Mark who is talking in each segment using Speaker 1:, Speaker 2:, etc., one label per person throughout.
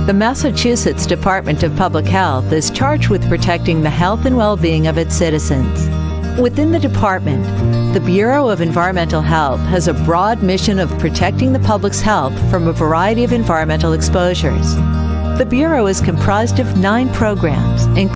Speaker 1: The Massachusetts Department of Public Health is charged with protecting the health and well-being of its citizens. Within the department, the Bureau of Environmental Health has a broad mission of protecting the public's health from a variety of environmental exposures. The Bureau is comprised of 9 programs, including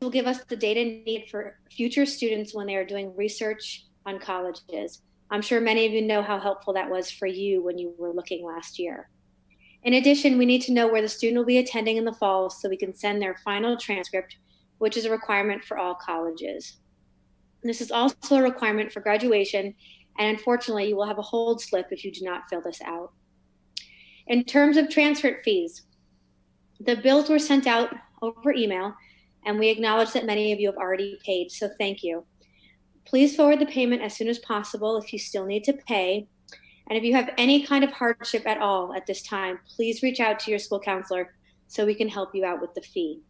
Speaker 2: will give us the data needed for future students when they are doing research on colleges. I'm sure many of you know how helpful that was for you when you were looking last year. In addition, we need to know where the student will be attending in the fall so we can send their final transcript, which is a requirement for all colleges. This is also a requirement for graduation, and unfortunately, you will have a hold slip if you do not fill this out. In terms of transcript fees, the bills were sent out over email, and we acknowledge that many of you have already paid, so thank you. Please forward the payment as soon as possible if you still need to pay. And if you have any kind of hardship at all at this time, please reach out to your school counselor so we can help you out with the fee.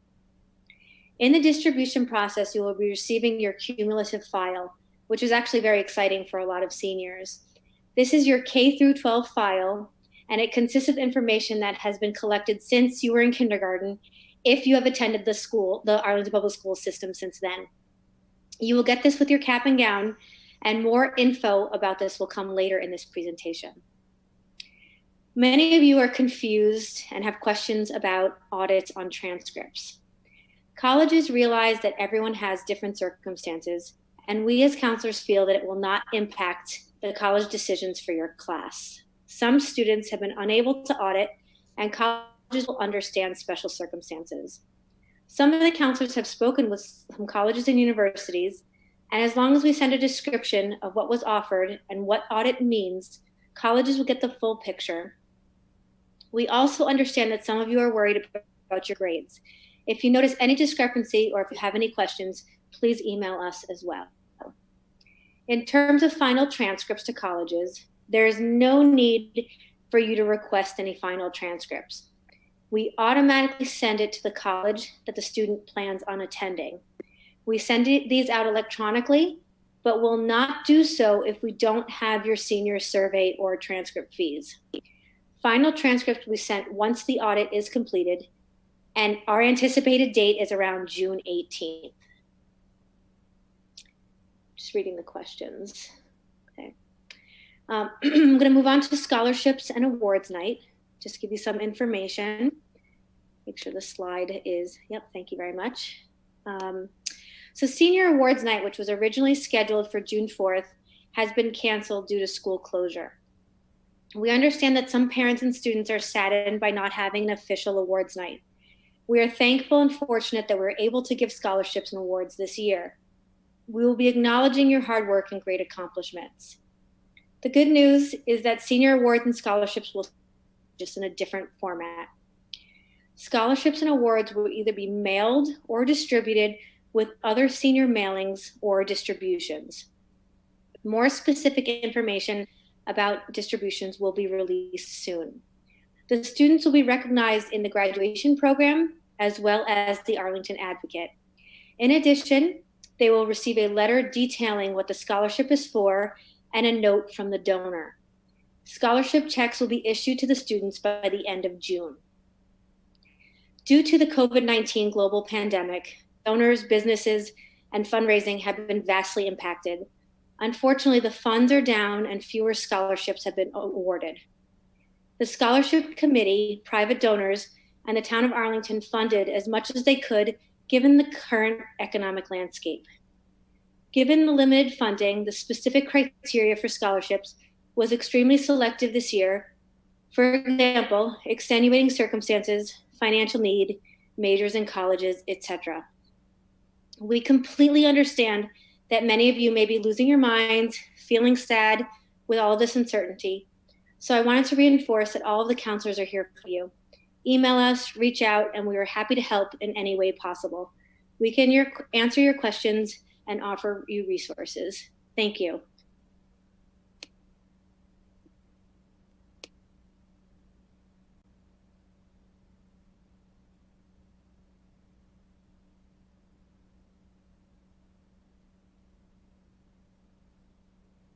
Speaker 2: In the distribution process, you will be receiving your cumulative file, which is actually very exciting for a lot of seniors. This is your K through 12 file, and it consists of information that has been collected since you were in kindergarten, if you have attended the Arlington Public School system since then. You will get this with your cap and gown, and more info about this will come later in this presentation. Many of you are confused and have questions about audits on transcripts. Colleges realize that everyone has different circumstances, and we as counselors feel that it will not impact the college decisions for your class. Some students have been unable to audit, and colleges will understand special circumstances. Some of the counselors have spoken with some colleges and universities, and as long as we send a description of what was offered and what audit means, colleges will get the full picture. We also understand that some of you are worried about your grades. If you notice any discrepancy or if you have any questions, please email us as well. In terms of final transcripts to colleges, there is no need for you to request any final transcripts. We automatically send it to the college that the student plans on attending. We send these out electronically, but will not do so if we don't have your senior survey or transcript fees. Final transcripts will be sent once the audit is completed, and our anticipated date is around June 18th. Just reading the questions. Okay. I'm going to move on to scholarships and awards night. Just give you some information. Make sure the slide is, yep, thank you very much. So Senior Awards Night, which was originally scheduled for June 4th, has been canceled due to school closure. We understand that some parents and students are saddened by not having an official awards night. We are thankful and fortunate that we're able to give scholarships and awards this year. We will be acknowledging your hard work and great accomplishments. The good news is that senior awards and scholarships will just in a different format. Scholarships and awards will either be mailed or distributed with other senior mailings or distributions. More specific information about distributions will be released soon. The students will be recognized in the graduation program as well as the Arlington Advocate. In addition, they will receive a letter detailing what the scholarship is for and a note from the donor. Scholarship checks will be issued to the students by the end of June. Due to the COVID-19 global pandemic, donors, businesses, and fundraising have been vastly impacted. Unfortunately, the funds are down and fewer scholarships have been awarded. The scholarship committee, private donors, and the town of Arlington funded as much as they could given the current economic landscape. Given the limited funding, the specific criteria for scholarships was extremely selective this year. For example, extenuating circumstances, financial need, majors in colleges, etc. We completely understand that many of you may be losing your minds, feeling sad with all this uncertainty. So I wanted to reinforce that all of the counselors are here for you. Email us, reach out, and we are happy to help in any way possible. We can answer your questions and offer you resources. Thank you.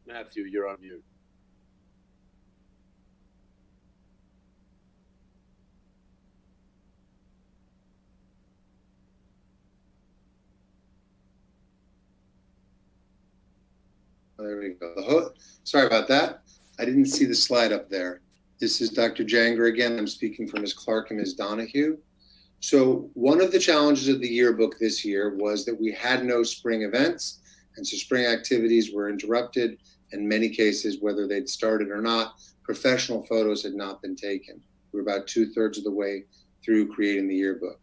Speaker 3: Matthew, you're on mute.
Speaker 4: There we go. Sorry about that. I didn't see the slide up there. This is Dr. Janger again. I'm speaking for Ms. Clark and Ms. Donahue. So one of the challenges of the yearbook this year was that we had no spring events. And so spring activities were interrupted. In many cases, whether they'd started or not, professional photos had not been taken. We were about 2/3 of the way through creating the yearbook.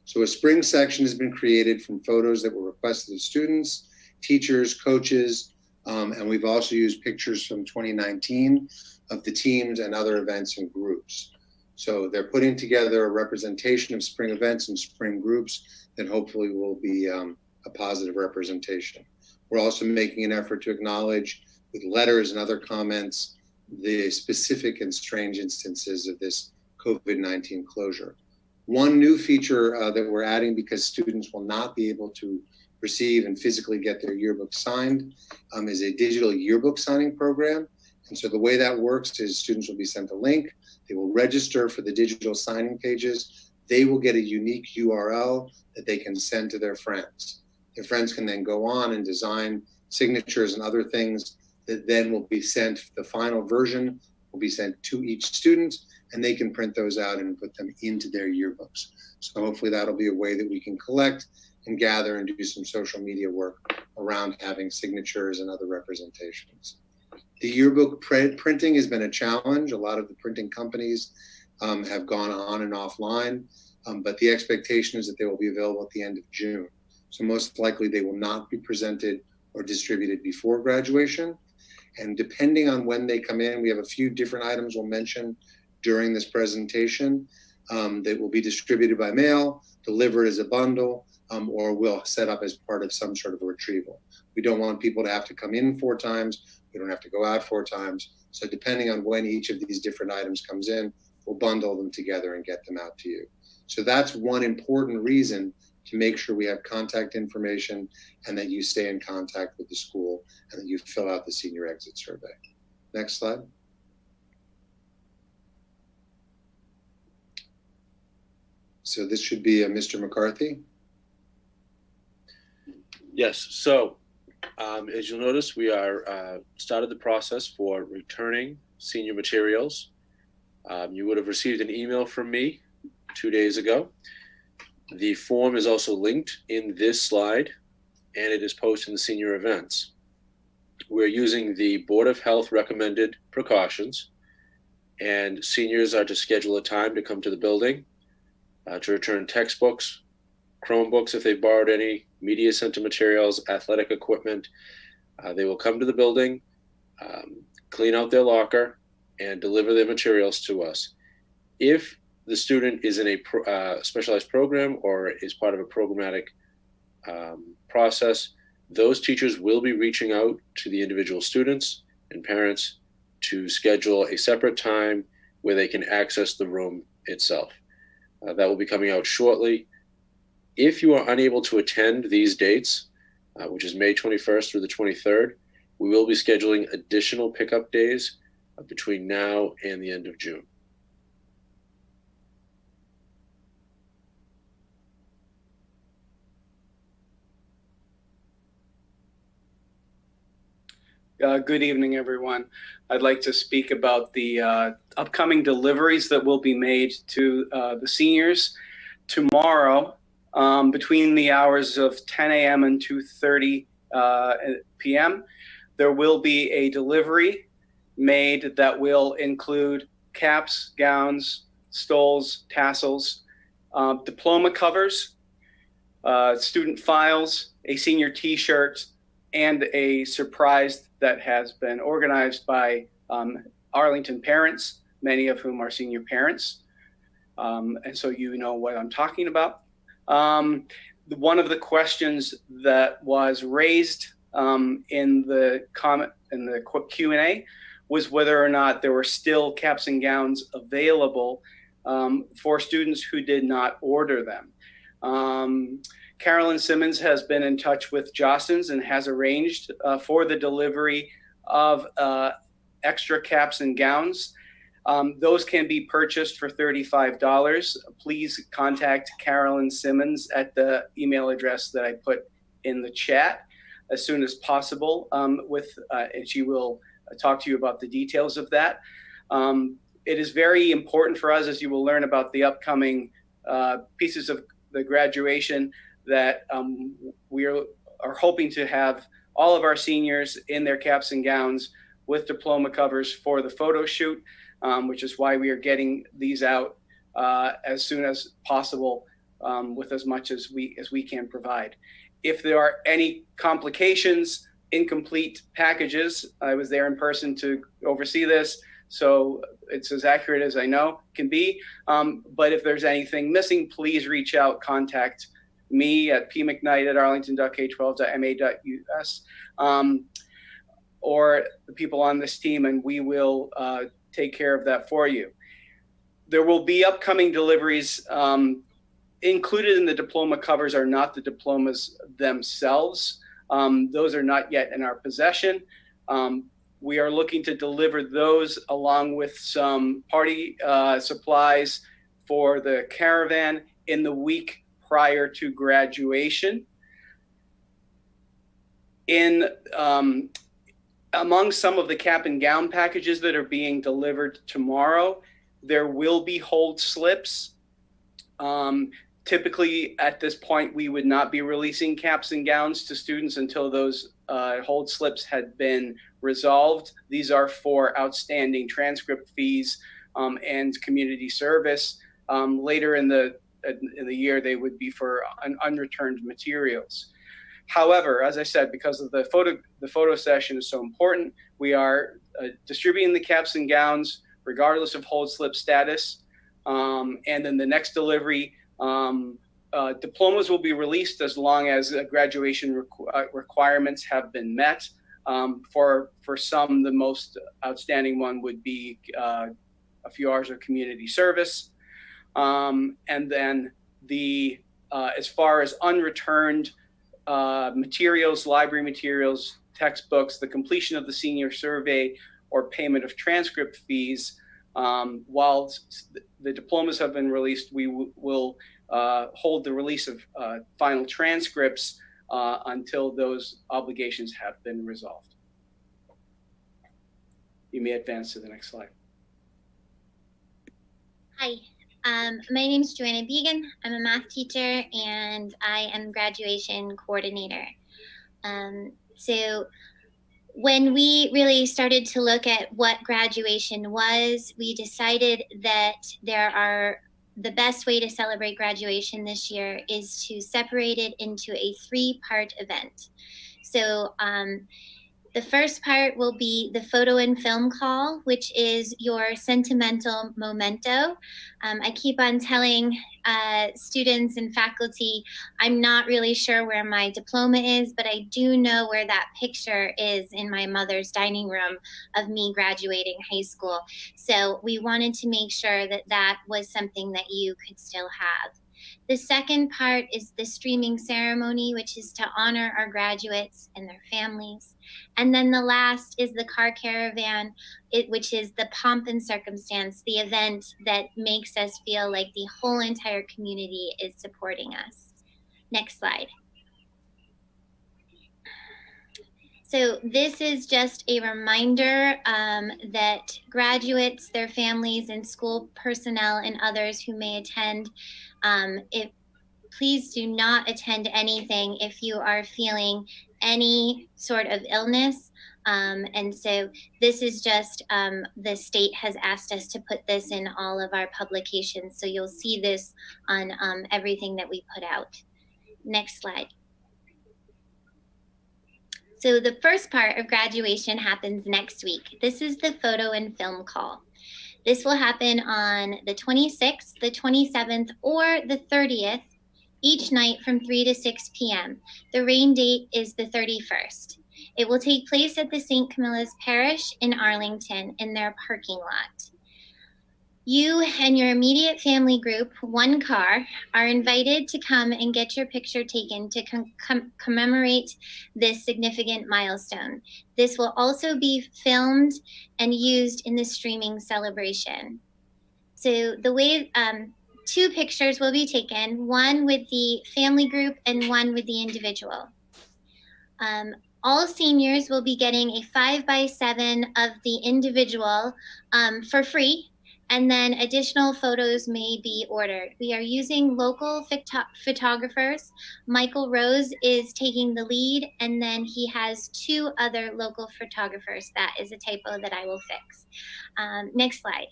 Speaker 4: So a spring section has been created from photos that were requested of students, teachers, coaches, and we've also used pictures from 2019 of the teams and other events and groups. So they're putting together a representation of spring events and spring groups that hopefully will be a positive representation. We're also making an effort to acknowledge with letters and other comments the specific and strange instances of this COVID-19 closure. One new feature that we're adding, because students will not be able to receive and physically get their yearbook signed, is a digital yearbook signing program. And so the way that works is students will be sent a link, they will register for the digital signing pages, they will get a unique URL that they can send to their friends. Their friends can then go on and design signatures and other things that then will be sent, the final version will be sent to each student, and they can print those out and put them into their yearbooks. So hopefully that'll be a way that we can collect and gather and do some social media work around having signatures and other representations. The yearbook printing has been a challenge. A lot of the printing companies have gone on and offline, but the expectation is that they will be available at the end of June. So most likely they will not be presented or distributed before graduation. And depending on when they come in, we have a few different items we'll mention during this presentation that will be distributed by mail, delivered as a bundle, or we'll set up as part of some sort of a retrieval. We don't want people to have to come in 4 times. We don't have to go out 4 times. So depending on when each of these different items comes in, we'll bundle them together and get them out to you. So that's one important reason to make sure we have contact information and that you stay in contact with the school and that you fill out the senior exit survey. Next slide. So this should be Mr. McCarthy.
Speaker 3: Yes, so as you'll notice, we are started the process for returning senior materials. You would have received an email from me 2 days ago. The form is also linked in this slide, and it is posted in the senior events. We're using the Board of Health recommended precautions, and seniors are to schedule a time to come to the building to return textbooks, Chromebooks if they've borrowed any, media center materials, athletic equipment. They will come to the building, clean out their locker, and deliver their materials to us. If the student is in a specialized program or is part of a programmatic process, those teachers will be reaching out to the individual students and parents to schedule a separate time where they can access the room itself. That will be coming out shortly. If you are unable to attend these dates, which is May 21st through the 23rd, we will be scheduling additional pickup days between now and the end of June.
Speaker 5: Good evening, everyone. I'd like to speak about the upcoming deliveries that will be made to the seniors tomorrow between the hours of 10 a.m. and 2:30 p.m. There will be a delivery made that will include caps, gowns, stoles, tassels, diploma covers, student files, a senior t-shirt, and a surprise that has been organized by Arlington parents, many of whom are senior parents. And so you know what I'm talking about. One of the questions that was raised in the Q&A was whether or not there were still caps and gowns available for students who did not order them. Carolyn Simmons has been in touch with Jostens and has arranged for the delivery of extra caps and gowns. Those can be purchased for $35. Please contact Carolyn Simmons at the email address that I put in the chat as soon as possible, and she will talk to you about the details of that. It is very important for us, as you will learn about the upcoming pieces of the graduation that we are hoping to have all of our seniors in their caps and gowns with diploma covers for the photo shoot, which is why we are getting these out as soon as possible with as much as we can provide. If there are any complications, incomplete packages, I was there in person to oversee this, so it's as accurate as I know can be. But if there's anything missing, please reach out, contact me at pmcknight@arlington.k12.ma.us or the people on this team, and we will take care of that for you. There will be upcoming deliveries. Included in the diploma covers are not the diplomas themselves. Those are not yet in our possession. We are looking to deliver those along with some party supplies for the Caravan in the week prior to graduation. Among some of the cap and gown packages that are being delivered tomorrow, there will be hold slips. Typically, at this point, we would not be releasing caps and gowns to students until those hold slips had been resolved. These are for outstanding transcript fees and community service. Later in the year, they would be for unreturned materials. However, as I said, because of the photo session is so important, we are distributing the caps and gowns regardless of hold slip status. And then the next delivery, diplomas will be released as long as graduation requirements have been met. For some, the most outstanding one would be a few hours of community service. And then as far as unreturned materials, library materials, textbooks, the completion of the senior survey, or payment of transcript fees, while the diplomas have been released, we will hold the release of final transcripts until those obligations have been resolved. You may advance to the next slide.
Speaker 6: Hi, my name is Joanna Began. I'm a math teacher and I am graduation coordinator. So when we really started to look at what graduation was, we decided that the best way to celebrate graduation this year is to separate it into a 3-part event. So the first part will be the photo and film call, which is your sentimental memento. I keep on telling students and faculty, I'm not really sure where my diploma is, but I do know where that picture is in my mother's dining room of me graduating high school. So we wanted to make sure that that was something that you could still have. The second part is the streaming ceremony, which is to honor our graduates and their families. And then the last is the car caravan, which is the pomp and circumstance, the event that makes us feel like the whole entire community is supporting us. Next slide. So this is just a reminder that graduates, their families, and school personnel and others who may attend, please do not attend anything if you are feeling any sort of illness. And so this is just, the state has asked us to put this in all of our publications. So you'll see this on everything that we put out. Next slide. So the first part of graduation happens next week. This is the photo and film call. This will happen on the 26th, the 27th, or the 30th, each night from 3 to 6 p.m. The rain date is the 31st. It will take place at the St. Camilla's Parish in Arlington in their parking lot. You and your immediate family group, 1 car, are invited to come and get your picture taken to commemorate this significant milestone. This will also be filmed and used in the streaming celebration. So the way 2 pictures will be taken, one with the family group and one with the individual. All seniors will be getting a 5x7 of the individual for free. and then additional photos may be ordered. We are using local photographers. Michael Rose is taking the lead, and then he has 2 other local photographers. That is a typo that I will fix. Next slide.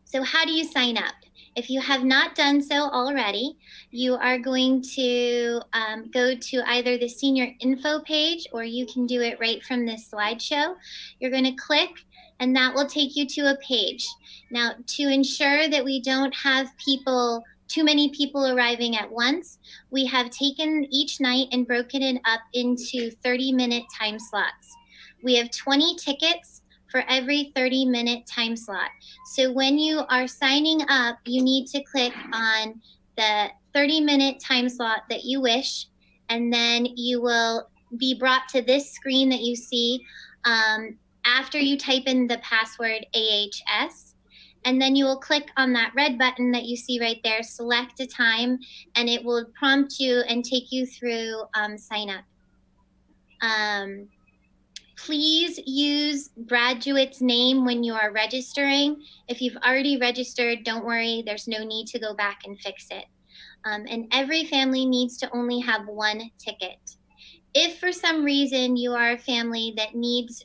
Speaker 6: So how do you sign up? If you have not done so already, you are going to go to either the senior info page, or you can do it right from this slideshow. You're going to click, and that will take you to a page. Now, to ensure that we don't have too many people arriving at once, we have taken each night and broken it up into 30-minute time slots. We have 20 tickets for every 30-minute time slot. So when you are signing up, you need to click on the 30-minute time slot that you wish, and then you will be brought to this screen that you see after you type in the password AHS. And then you will click on that red button that you see right there, select a time, and it will prompt you and take you through sign up. Please use graduate's name when you are registering. If you've already registered, don't worry, there's no need to go back and fix it. And every family needs to only have 1 ticket. If for some reason you are a family that needs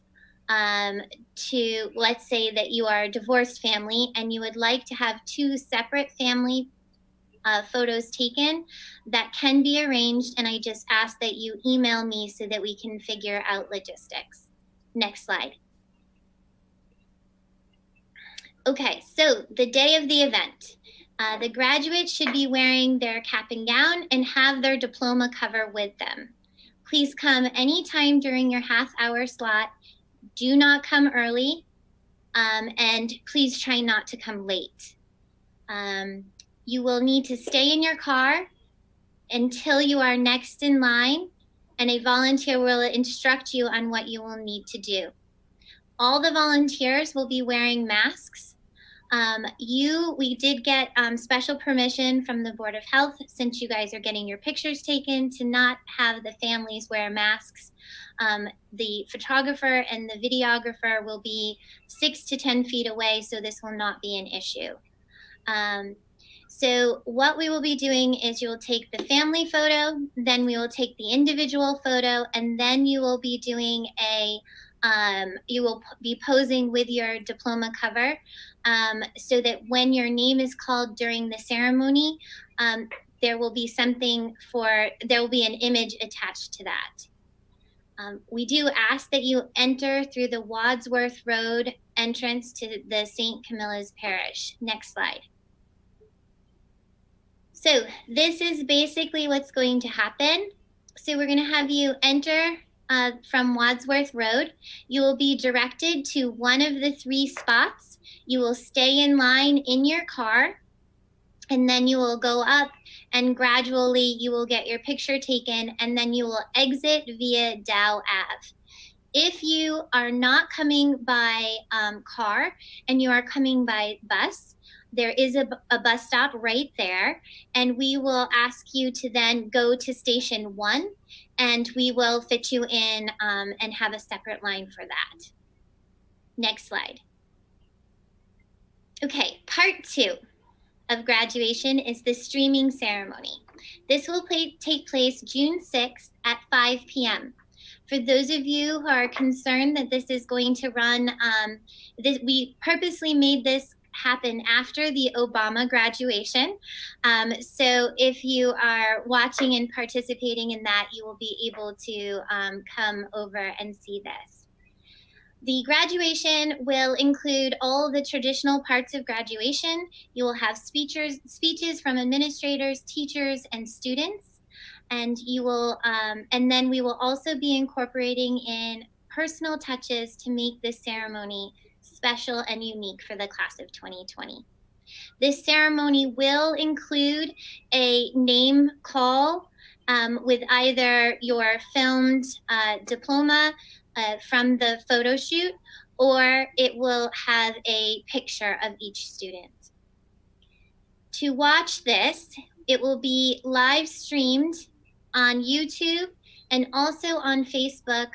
Speaker 6: let's say that you are a divorced family and you would like to have 2 separate family photos taken, that can be arranged, and I just ask that you email me so that we can figure out logistics. Next slide. Okay, so the day of the event. The graduates should be wearing their cap and gown and have their diploma cover with them. Please come anytime during your half-hour slot. Do not come early, and please try not to come late. You will need to stay in your car until you are next in line, and a volunteer will instruct you on what you will need to do. All the volunteers will be wearing masks. We did get special permission from the Board of Health, since you guys are getting your pictures taken, to not have the families wear masks. The photographer and the videographer will be 6 to 10 feet away, so this will not be an issue. So what we will be doing is you will take the family photo, then we will take the individual photo, and then you will be doing you will be posing with your diploma cover, so that when your name is called during the ceremony, there will be an image attached to that. We do ask that you enter through the Wadsworth Road entrance to the St. Camilla's Parish. Next slide. So this is basically what's going to happen. So we're going to have you enter from Wadsworth Road. You will be directed to one of the 3 spots. You will stay in line in your car, and then you will go up, and gradually you will get your picture taken, and then you will exit via Dow Ave. If you are not coming by car and you are coming by bus, there is a bus stop right there, and we will ask you to then go to station 1, and we will fit you in and have a separate line for that. Next slide. Okay, part 2 of graduation is the streaming ceremony. This will take place June 6th at 5 p.m. For those of you who are concerned that this is going to run, we purposely made this happen after the Obama graduation. So if you are watching and participating in that, you will be able to come over and see this. The graduation will include all the traditional parts of graduation. You will have speeches from administrators, teachers, and students. And you will, and then we will also be incorporating in personal touches to make this ceremony special and unique for the class of 2020. This ceremony will include a name call with either your filmed diploma from the photo shoot, or it will have a picture of each student. To watch this, it will be live streamed on YouTube and also on Facebook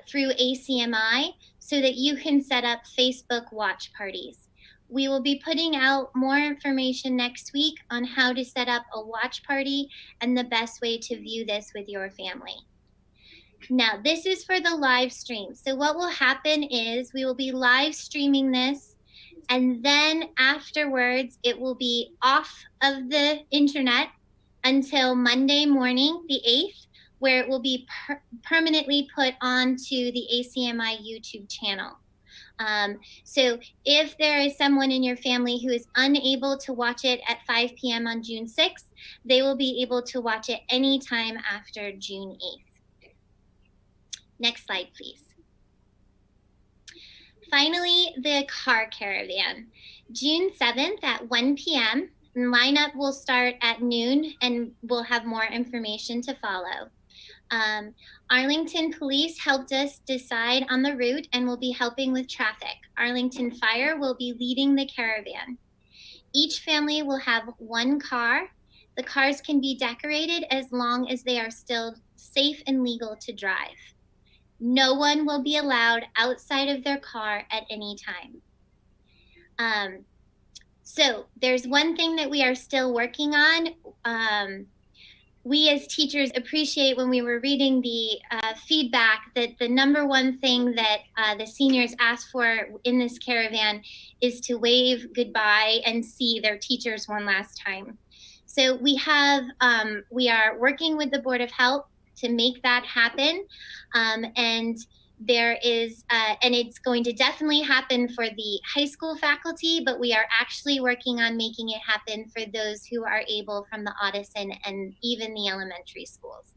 Speaker 6: through ACMI. so that you can set up Facebook watch parties. We will be putting out more information next week on how to set up a watch party and the best way to view this with your family. Now, this is for the live stream. So what will happen is we will be live streaming this, and then afterwards it will be off of the internet until Monday morning, the 8th, where it will be permanently put onto the ACMI YouTube channel. So if there is someone in your family who is unable to watch it at 5 p.m. on June 6th, they will be able to watch it anytime after June 8th. Next slide, please. Finally, the car caravan. June 7th at 1 p.m. Lineup will start at noon, and we'll have more information to follow. Arlington Police helped us decide on the route and will be helping with traffic. Arlington Fire will be leading the caravan. Each family will have one car. The cars can be decorated as long as they are still safe and legal to drive. No one will be allowed outside of their car at any time. So there's one thing that we are still working on. We as teachers appreciate when we were reading the feedback that the number one thing that the seniors asked for in this caravan is to wave goodbye and see their teachers one last time. So we are working with the Board of Health to make that happen, and there is, and it's going to definitely happen for the high school faculty, but we are actually working on making it happen for those who are able from the Audison and even the elementary schools.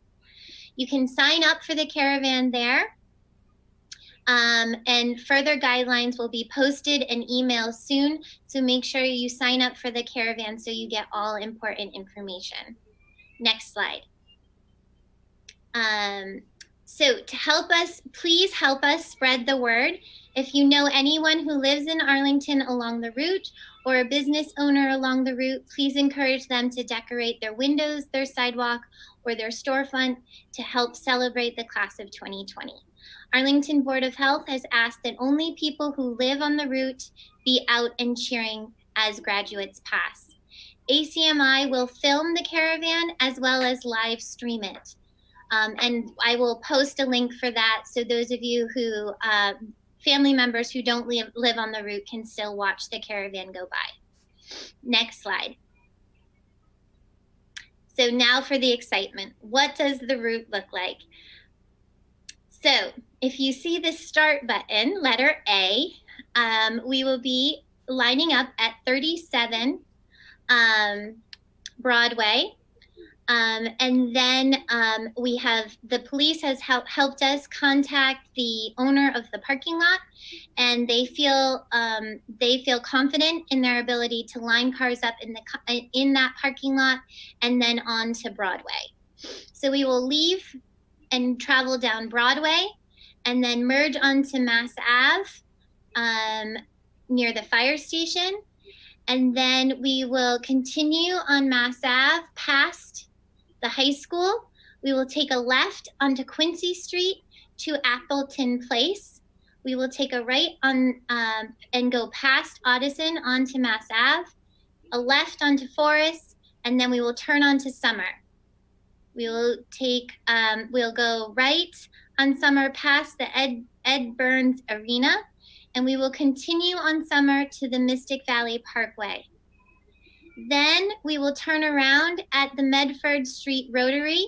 Speaker 6: You can sign up for the caravan there, and further guidelines will be posted and emailed soon, so make sure you sign up for the caravan so you get all important information. Next slide. So to help us, please help us spread the word. If you know anyone who lives in Arlington along the route or a business owner along the route, please encourage them to decorate their windows, their sidewalk, or their storefront to help celebrate the class of 2020. Arlington Board of Health has asked that only people who live on the route be out and cheering as graduates pass. ACMI will film the caravan as well as live stream it. And I will post a link for that, so those of you who, family members who don't live on the route can still watch the caravan go by. Next slide. So now for the excitement. What does the route look like? So if you see the start button, letter A, we will be lining up at 37 Broadway. And then we have, the police has helped us contact the owner of the parking lot, and they feel confident in their ability to line cars up in that parking lot and then on to Broadway. So we will leave and travel down Broadway and then merge onto Mass Ave near the fire station. And then we will continue on Mass Ave past the high school. We will take a left onto Quincy Street to Appleton Place. We will take a right on and go past Audison onto Mass Ave, a left onto Forest, and then we will turn onto Summer. We will take, we'll go right on Summer past the Ed Burns Arena, and we will continue on Summer to the Mystic Valley Parkway. Then we will turn around at the Medford Street Rotary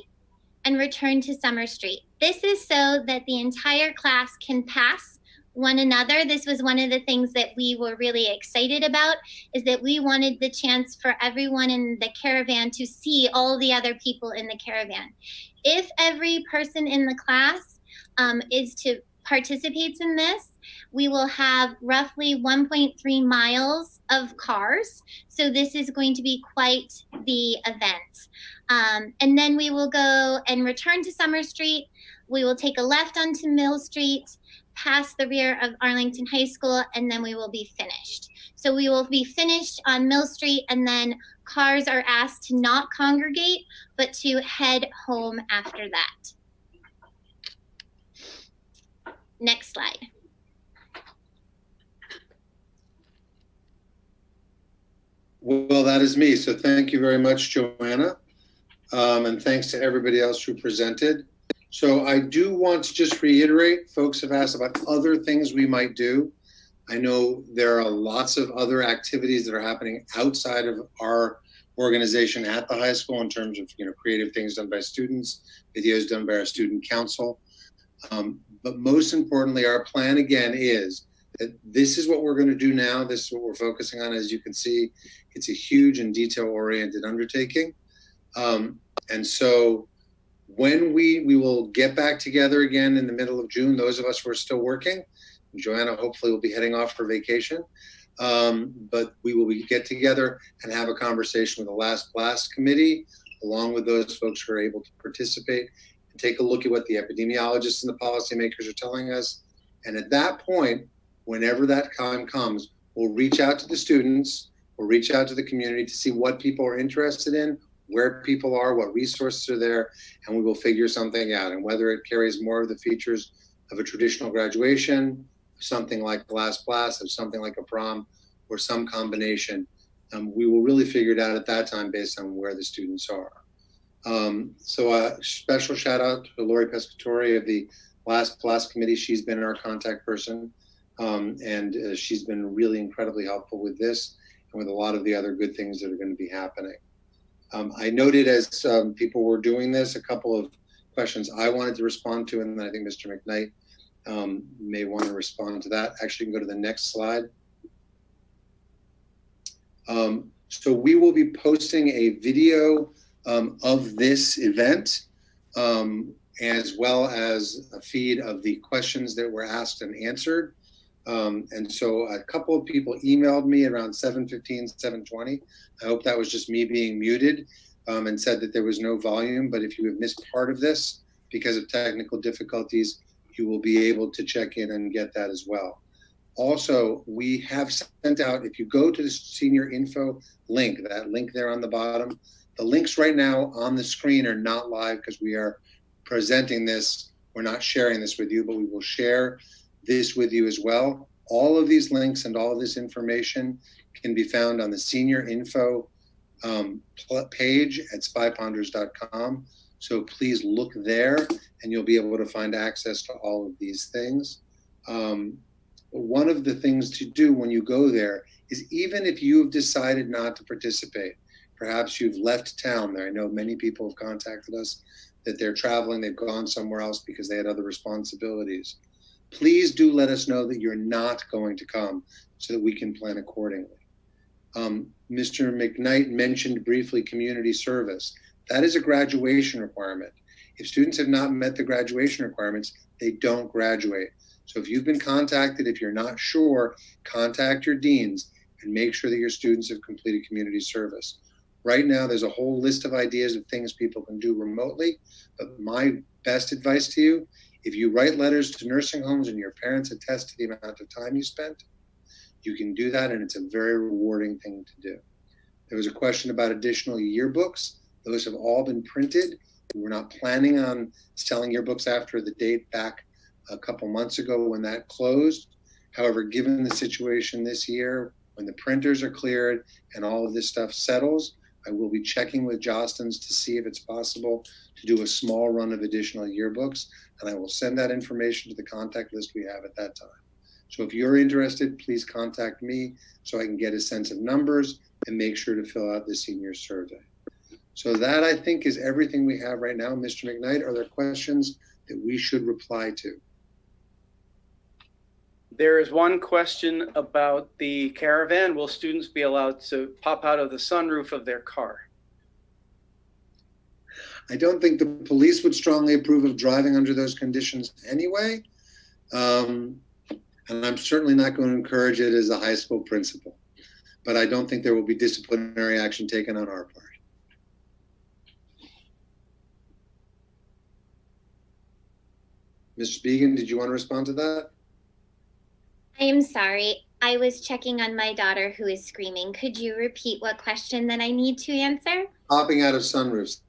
Speaker 6: and return to Summer Street. This is so that the entire class can pass one another. This was one of the things that we were really excited about, is that we wanted the chance for everyone in the caravan to see all the other people in the caravan. If every person in the class participates in this, we will have roughly 1.3 miles of cars. So this is going to be quite the event. And then we will go and return to Summer Street. We will take a left onto Mill Street, past the rear of Arlington High School, and then we will be finished. So we will be finished on Mill Street, and then cars are asked to not congregate, but to head home after that. Next slide.
Speaker 4: Well, that is me. So thank you very much, Joanna. And thanks to everybody else who presented. So I do want to just reiterate, folks have asked about other things we might do. I know there are lots of other activities that are happening outside of our organization at the high school in terms of, creative things done by students, videos done by our student council. But most importantly, our plan again is that this is what we're going to do now. This is what we're focusing on. As you can see, it's a huge and detail-oriented undertaking. And so when we will get back together again in the middle of June, those of us who are still working, Joanna hopefully will be heading off for vacation, but we will get together and have a conversation with the Last Blast Committee, along with those folks who are able to participate, and take a look at what the epidemiologists and the policymakers are telling us. And at that point, whenever that time comes, we'll reach out to the students, we'll reach out to the community to see what people are interested in, where people are, what resources are there, and we will figure something out. And whether it carries more of the features of a traditional graduation, something like Last Blast, of something like a prom, or some combination, we will really figure it out at that time based on where the students are. So a special shout out to Lori Pescatori of the Last Blast Committee. She's been our contact person, and she's been really incredibly helpful with this and with a lot of the other good things that are going to be happening. I noted as people were doing this, a couple of questions I wanted to respond to, and then I think Mr. McKnight may want to respond to that. Actually, you can go to the next slide. So we will be posting a video of this event, as well as a feed of the questions that were asked and answered. And so a couple of people emailed me around 7:15, 7:20. I hope that was just me being muted, and said that there was no volume. But if you have missed part of this because of technical difficulties, you will be able to check in and get that as well. Also, we have sent out, if you go to the senior info link, that link there on the bottom, the links right now on the screen are not live because we are presenting this. We're not sharing this with you, but we will share this with you as well. All of these links and all of this information can be found on the senior info page at spyponders.com. So please look there and you'll be able to find access to all of these things. One of the things to do when you go there is, even if you've decided not to participate, perhaps you've left town there. I know many people have contacted us that they're traveling, they've gone somewhere else because they had other responsibilities. Please do let us know that you're not going to come so that we can plan accordingly. Mr. McKnight mentioned briefly community service. That is a graduation requirement. If students have not met the graduation requirements, they don't graduate. So if you've been contacted, if you're not sure, contact your deans and make sure that your students have completed community service. Right now, there's a whole list of ideas of things people can do remotely, but my best advice to you, if you write letters to nursing homes and your parents attest to the amount of time you spent, you can do that, and it's a very rewarding thing to do. There was a question about additional yearbooks. Those have all been printed. We were not planning on selling yearbooks after the date back a couple months ago when that closed. However, given the situation this year, when the printers are cleared and all of this stuff settles, I will be checking with Jostens to see if it's possible to do a small run of additional yearbooks, and I will send that information to the contact list we have at that time. So if you're interested, please contact me so I can get a sense of numbers and make sure to fill out the senior survey. So that, I think, is everything we have right now. Mr. McKnight, are there questions that we should reply to?
Speaker 5: There is one question about the Caravan. Will students be allowed to pop out of the sunroof of their car?
Speaker 4: I don't think the police would strongly approve of driving under those conditions anyway. And I'm certainly not going to encourage it as a high school principal. But I don't think there will be disciplinary action taken on our part. Ms. Began, did you want to respond to that?
Speaker 6: I am sorry. I was checking on my daughter who is screaming. Could you repeat what question that I need to answer?
Speaker 4: Hopping out of sunroofs.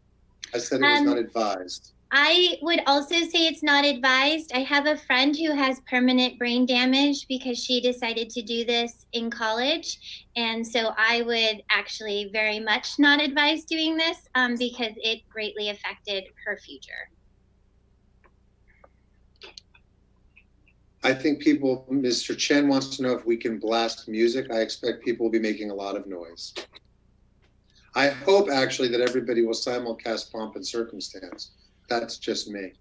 Speaker 4: I said it was not advised.
Speaker 6: I would also say it's not advised. I have a friend who has permanent brain damage because she decided to do this in college. And so I would actually very much not advise doing this because it greatly affected her future.
Speaker 4: I think people, Mr. Chen wants to know if we can blast music. I expect people will be making a lot of noise. I hope actually that everybody will simulcast Pomp and Circumstance. That's just me.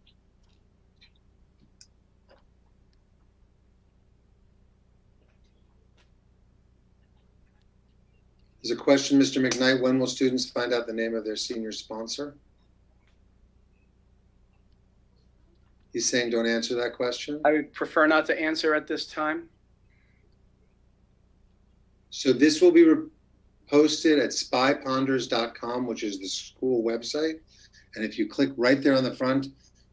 Speaker 4: There's a question, Mr. McKnight, when will students find out the name of their senior sponsor? He's saying don't answer that question.
Speaker 5: I would prefer not to answer at this time.
Speaker 4: So this will be posted at spyponders.com, which is the school website. And if you click right there on the front,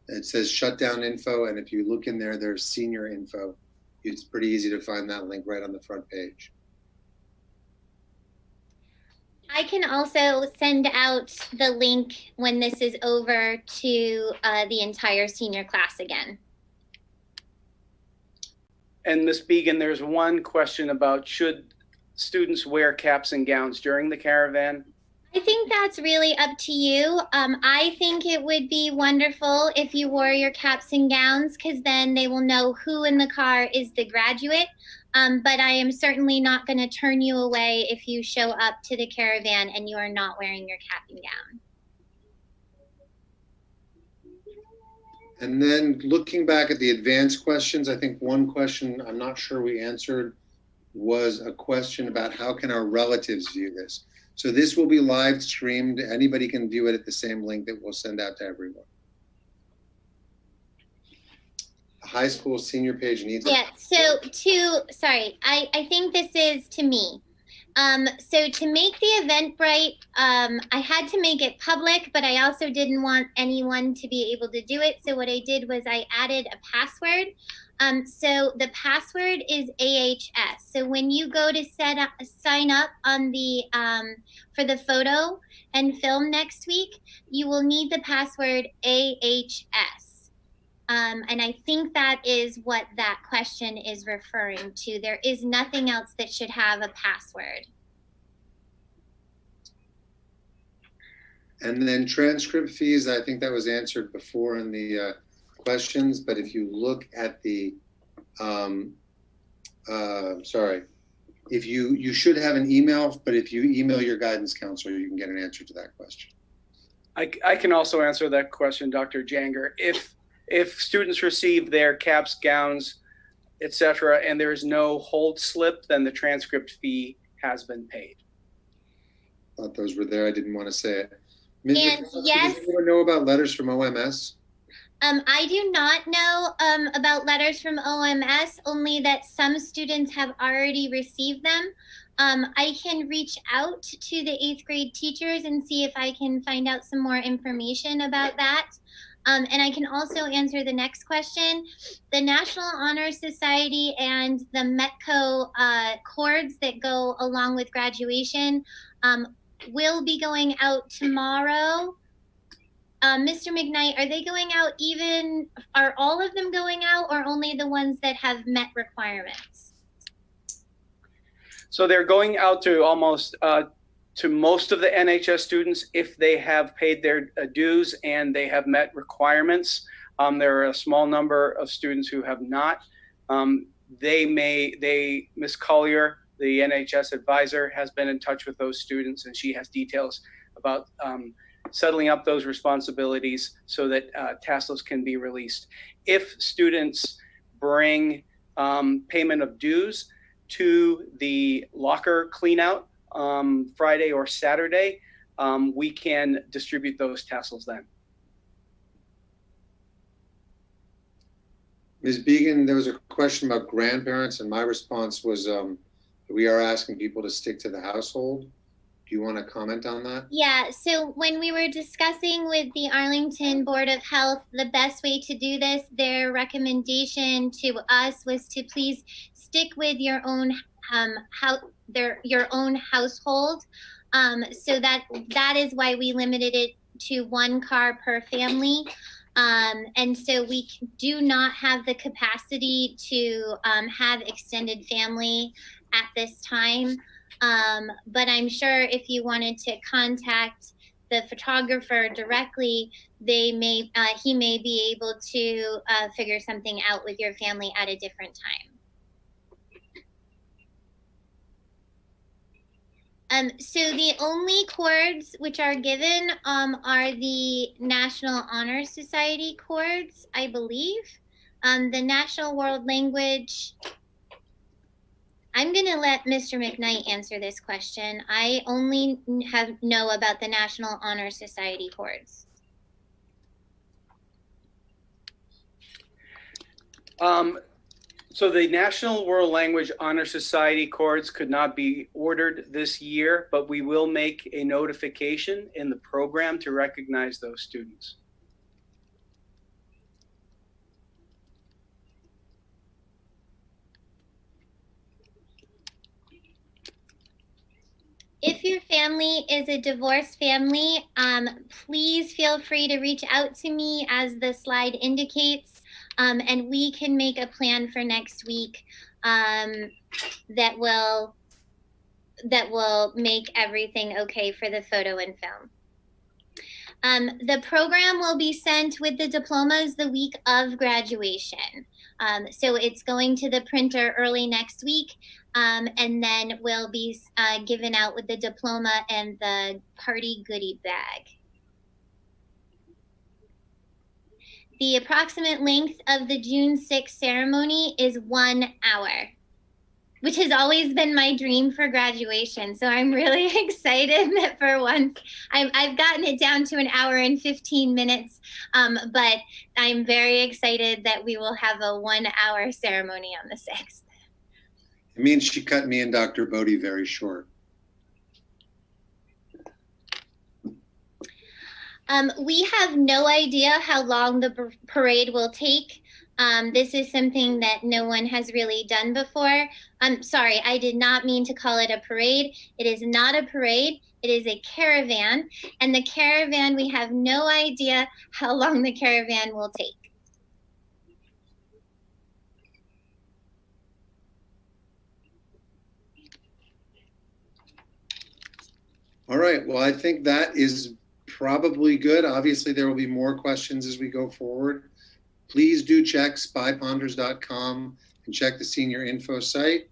Speaker 4: it says shutdown info. And if you look in there, there's senior info. It's pretty easy to find that link right on the front page.
Speaker 6: I can also send out the link when this is over to the entire senior class again.
Speaker 5: And Ms. Began, there's one question about should students wear caps and gowns during the caravan?
Speaker 6: I think that's really up to you. I think it would be wonderful if you wore your caps and gowns because then they will know who in the car is the graduate. But I am certainly not going to turn you away if you show up to the caravan and you are not wearing your cap and gown.
Speaker 4: And then looking back at the advanced questions, I think one question I'm not sure we answered was a question about how can our relatives view this? So this will be live streamed. Anybody can view it at the same link that we'll send out to everyone. The high school senior page needs.
Speaker 6: Yeah, I think this is to me. So to make the Eventbrite, I had to make it public, but I also didn't want anyone to be able to do it. So what I did was I added a password. So the password is AHS. So when you go to sign up on the for the photo and film next week, you will need the password AHS. And I think that is what that question is referring to. There is nothing else that should have a password.
Speaker 4: And then transcript fees, I think that was answered before in the questions, but if you look at the, if you should have an email, but if you email your guidance counselor, you can get an answer to that question.
Speaker 5: I can also answer that question, Dr. Janger. If students receive their caps, gowns, etc., and there is no hold slip, then the transcript fee has been paid.
Speaker 4: Thought those were there. I didn't want to say it.
Speaker 6: And yes,
Speaker 4: does anyone know about letters from OMS?
Speaker 6: I do not know about letters from OMS, only that some students have already received them. I can reach out to the 8th grade teachers and see if I can find out some more information about that. And I can also answer the next question. The National Honor Society and the METCO cords that go along with graduation will be going out tomorrow. Mr. McKnight, are they going out are all of them going out or only the ones that have met requirements?
Speaker 5: So they're going out to almost to most of the NHS students if they have paid their dues and they have met requirements. There are a small number of students who have not. Ms. Collier, the NHS advisor, has been in touch with those students and she has details about settling up those responsibilities so that tassels can be released. If students bring payment of dues to the locker cleanout Friday or Saturday, we can distribute those tassels then.
Speaker 4: Ms. Began, there was a question about grandparents, and my response was we are asking people to stick to the household. Do you want to comment on that?
Speaker 6: Yeah, so when we were discussing with the Arlington Board of Health, the best way to do this, their recommendation to us was to please stick with your own your own household. So that is why we limited it to 1 car per family. And so we do not have the capacity to have extended family at this time. But I'm sure if you wanted to contact the photographer directly, he may be able to figure something out with your family at a different time. So the only cords which are given are the National Honor Society cords, I believe. The National World Language, I'm going to let Mr. McKnight answer this question. I only know about the National Honor Society cords.
Speaker 5: So the National World Language Honor Society cords could not be ordered this year, but we will make a notification in the program to recognize those students.
Speaker 6: If your family is a divorced family, please feel free to reach out to me as the slide indicates, and we can make a plan for next week that will make everything okay for the photo and film. The program will be sent with the diplomas the week of graduation. So it's going to the printer early next week, and then will be given out with the diploma and the party goodie bag. The approximate length of the June 6th ceremony is 1 hour, which has always been my dream for graduation. So I'm really excited that for once I've gotten it down to 1 hour and 15 minutes. But I'm very excited that we will have a 1 hour ceremony on the 6th.
Speaker 4: It means she cut me and Dr. Bodie very short.
Speaker 6: We have no idea how long the parade will take. This is something that no one has really done before. I'm sorry, I did not mean to call it a parade. It is not a parade. It is a caravan. And the caravan, we have no idea how long the caravan will take.
Speaker 4: All right, well, I think that is probably good. Obviously, there will be more questions as we go forward. Please do check spyponders.com and check the senior info site.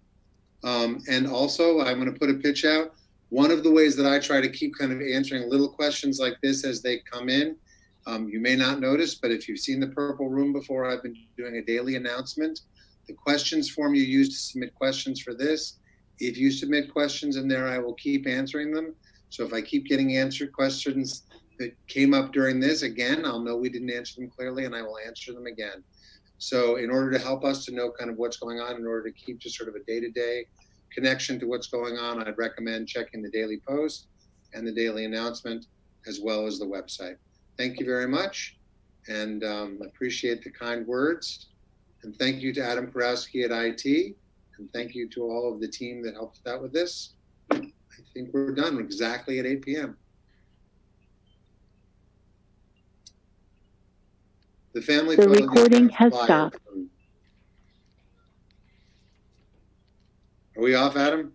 Speaker 4: And also, I'm going to put a pitch out. One of the ways that I try to keep kind of answering little questions like this as they come in, you may not notice, but if you've seen the Purple Room before, I've been doing a daily announcement. The questions form you use to submit questions for this. If you submit questions in there, I will keep answering them. So if I keep getting answered questions that came up during this, again, I'll know we didn't answer them clearly and I will answer them again. So in order to help us to know kind of what's going on, in order to keep just sort of a day-to-day connection to what's going on, I'd recommend checking the daily post and the daily announcement, as well as the website. Thank you very much, and appreciate the kind words. And thank you to Adam Kurowski at IT, and thank you to all of the team that helped out with this. I think we're done exactly at 8 p.m. The family
Speaker 7: The
Speaker 4: photo
Speaker 7: recording has
Speaker 4: flyer.
Speaker 7: stopped.
Speaker 4: Are we off, Adam?